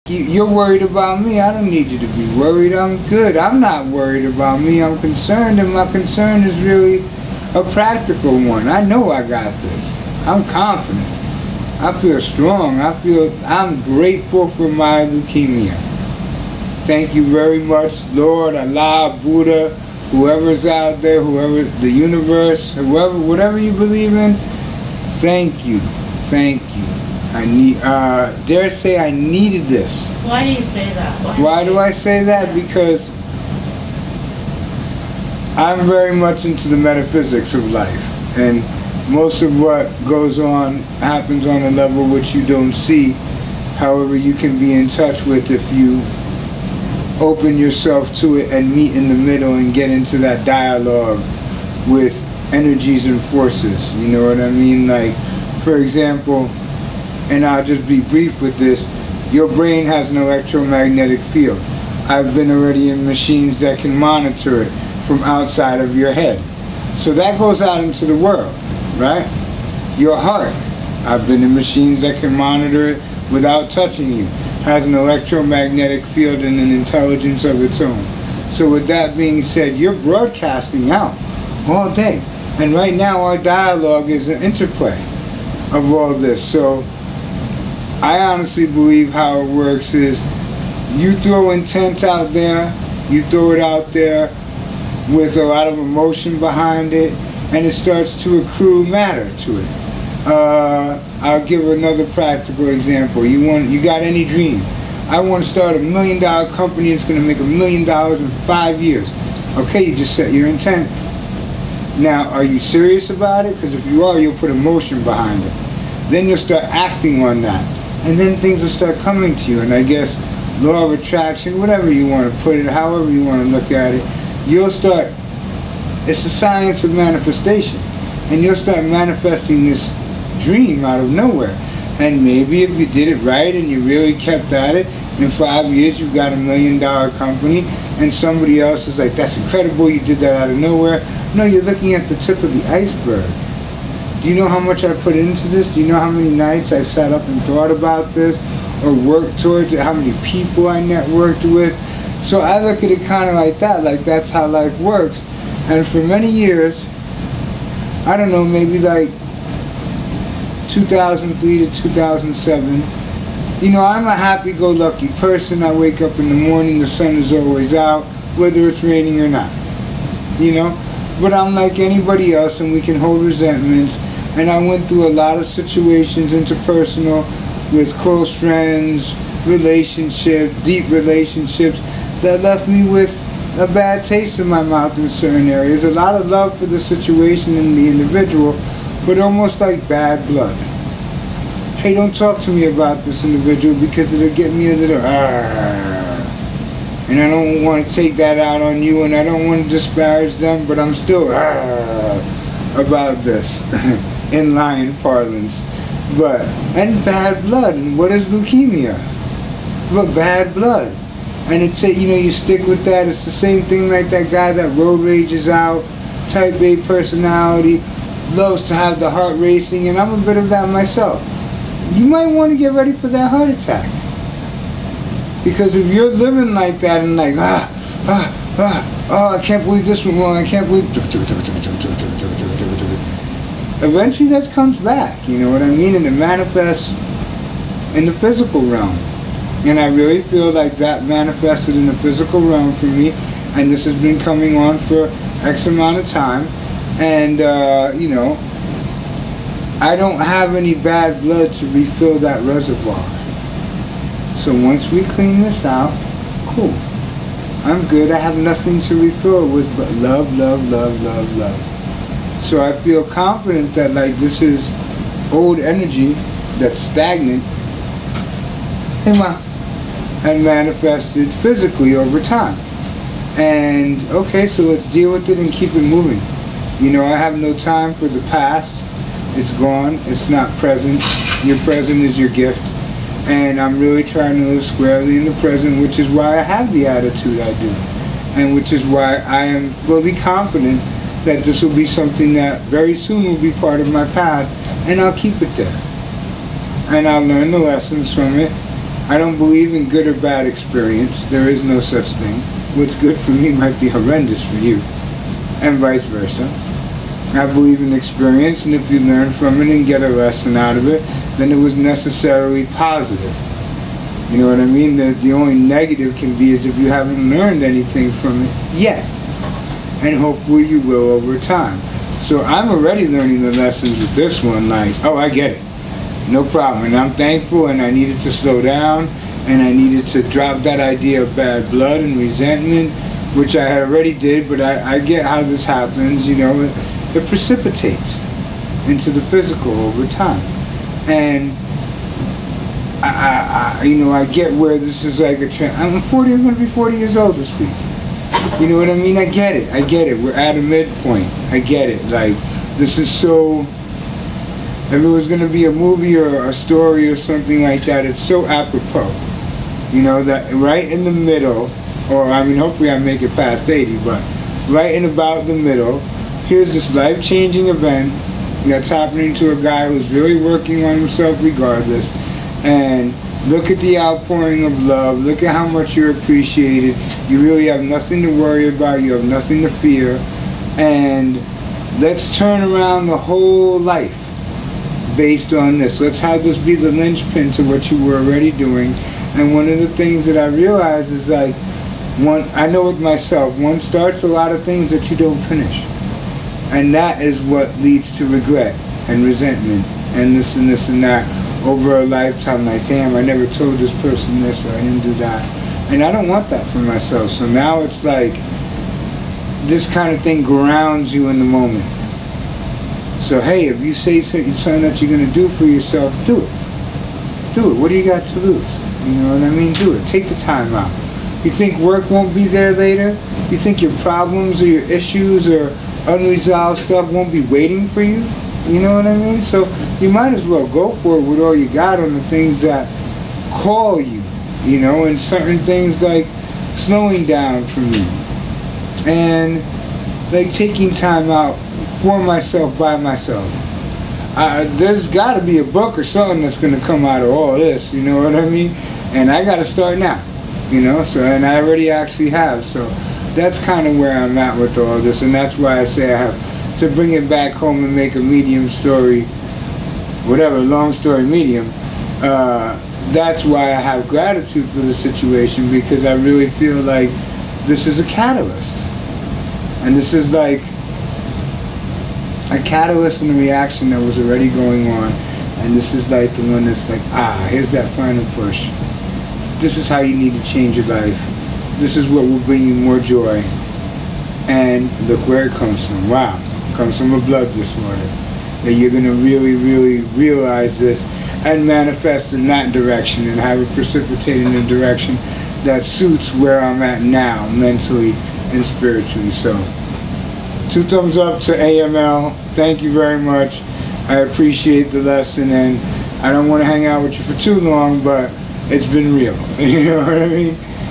You're worried about me. I don't need you to be worried. I'm good. I'm not worried about me. I'm concerned, and my concern is really a practical one. I know I got this. I'm confident. I feel strong. I'm grateful for my leukemia. Thank you very much, Lord, Allah, Buddha, whoever's out there, whoever, the universe, whatever you believe in. Thank you. Thank you. I need, dare say I needed this. Why do you say that? Why do I say that? Because I'm very much into the metaphysics of life, and most of what goes on happens on a level which you don't see. However, you can be in touch with if you open yourself to it and meet in the middle and get into that dialogue with energies and forces. You know what I mean? Like, for example, and I'll just be brief with this, your brain has an electromagnetic field. I've been already in machines that can monitor it from outside of your head. So that goes out into the world, right? Your heart, I've been in machines that can monitor it without touching you. Has an electromagnetic field and an intelligence of its own. So with that being said, you're broadcasting out all day. And right now our dialogue is an interplay of all this. So I honestly believe how it works is you throw intent out there, you throw it out there with a lot of emotion behind it, and it starts to accrue matter to it. I'll give another practical example. You got any dream? I want to start $1 million company. It's going to make $1 million in 5 years. Okay, you just set your intent. Now, are you serious about it? Because if you are, you'll put emotion behind it. Then you'll start acting on that, and then things will start coming to you. And I guess law of attraction, whatever you want to put it, however you want to look at it, you'll start. It's the science of manifestation, and you'll start manifesting this dream out of nowhere. And maybe if you did it right and you really kept at it, in 5 years you've got $1 million company, and somebody else is like, that's incredible, you did that out of nowhere. No, you're looking at the tip of the iceberg. Do you know how much I put into this? Do you know how many nights I sat up and thought about this or worked towards it? How many people I networked with? So I look at it kind of like that, like that's how life works. And for many years, I don't know, maybe like 2003 to 2007, you know, I'm a happy-go-lucky person. I wake up in the morning, the sun is always out, whether it's raining or not, you know? But I'm like anybody else, and we can hold resentments. And I went through a lot of situations, interpersonal, with close friends, relationships, deep relationships, that left me with a bad taste in my mouth in certain areas. A lot of love for the situation and the individual, but almost like bad blood. Hey, don't talk to me about this individual because it'll get me a little and I don't want to take that out on you, and I don't want to disparage them, but I'm still about this in lion parlance. But, and bad blood, and what is leukemia? But bad blood. And it's, you know, you stick with that. It's the same thing like that guy that road rages out, type A personality, loves to have the heart racing, and I'm a bit of that myself. You might want to get ready for that heart attack. Because if you're living like that and like, oh, I can't believe this one wrong, I can't believe, eventually that comes back, you know what I mean? And it manifests in the physical realm. And I really feel like that manifested in the physical realm for me, and this has been coming on for X amount of time. And, you know, I don't have any bad blood to refill that reservoir. So once we clean this out, cool. I'm good. I have nothing to refill with but love, love, love, love, love. So I feel confident that like this is old energy that's stagnant, and manifested physically over time. And okay, so let's deal with it and keep it moving. You know, I have no time for the past. It's gone. It's not present. Your present is your gift. And I'm really trying to live squarely in the present, which is why I have the attitude I do. And which is why I am fully confident that this will be something that very soon will be part of my past, and I'll keep it there. And I'll learn the lessons from it. I don't believe in good or bad experience. There is no such thing. What's good for me might be horrendous for you, and vice versa. I believe in experience, and if you learn from it and get a lesson out of it, then it was necessarily positive. You know what I mean? The only negative can be is if you haven't learned anything from it yet. And hopefully you will over time. So I'm already learning the lessons with this one, like, oh, I get it. No problem. And I'm thankful, and I needed to slow down, and I needed to drop that idea of bad blood and resentment, which I already did, but I get how this happens, you know. It precipitates into the physical over time. And I get where this is like a trend. I'm going to be 40 years old this week. You know what I mean? I get it. We're at a midpoint. I get it. Like, this is so, if it was going to be a movie or a story or something like that, it's so apropos. You know, that right in the middle, or I mean, hopefully I make it past 80, but right in about the middle, here's this life-changing event that's happening to a guy who's really working on himself regardless. And look at the outpouring of love. Look at how much you're appreciated. You really have nothing to worry about. You have nothing to fear. And let's turn around the whole life based on this. Let's have this be the linchpin to what you were already doing. And one of the things that I realize is, like, I know with myself, one starts a lot of things that you don't finish. And that is what leads to regret and resentment and this and this and that over a lifetime. Like, damn, I never told this person this, or I didn't do that. And I don't want that for myself. So now it's like, this kind of thing grounds you in the moment. So hey, if you say something that you're going to do for yourself, do it. Do it. What do you got to lose? You know what I mean? Do it. Take the time out. You think work won't be there later? You think your problems or your issues or unresolved stuff won't be waiting for you? You know what I mean? So you might as well go for it with all you got on the things that call you, you know, and certain things like slowing down from you and like taking time out for myself, by myself. There's got to be a book or something that's going to come out of all this, you know what I mean? And I got to start now, you know, so, and I already actually have. So that's kind of where I'm at with all this, and that's why I say I have to bring it back home and make a medium story, whatever, long story medium. That's why I have gratitude for the situation, because I really feel like this is a catalyst. And this is like a catalyst and a reaction that was already going on. And this is like the one that's like, here's that final push. This is how you need to change your life. This is what will bring you more joy. And look where it comes from. Wow. It comes from a blood disorder. That you're going to really, really realize this and manifest in that direction and have it precipitate in a direction that suits where I'm at now, mentally and spiritually. So, 2 thumbs up to AML. Thank you very much. I appreciate the lesson, and I don't want to hang out with you for too long, but it's been real. You know what I mean?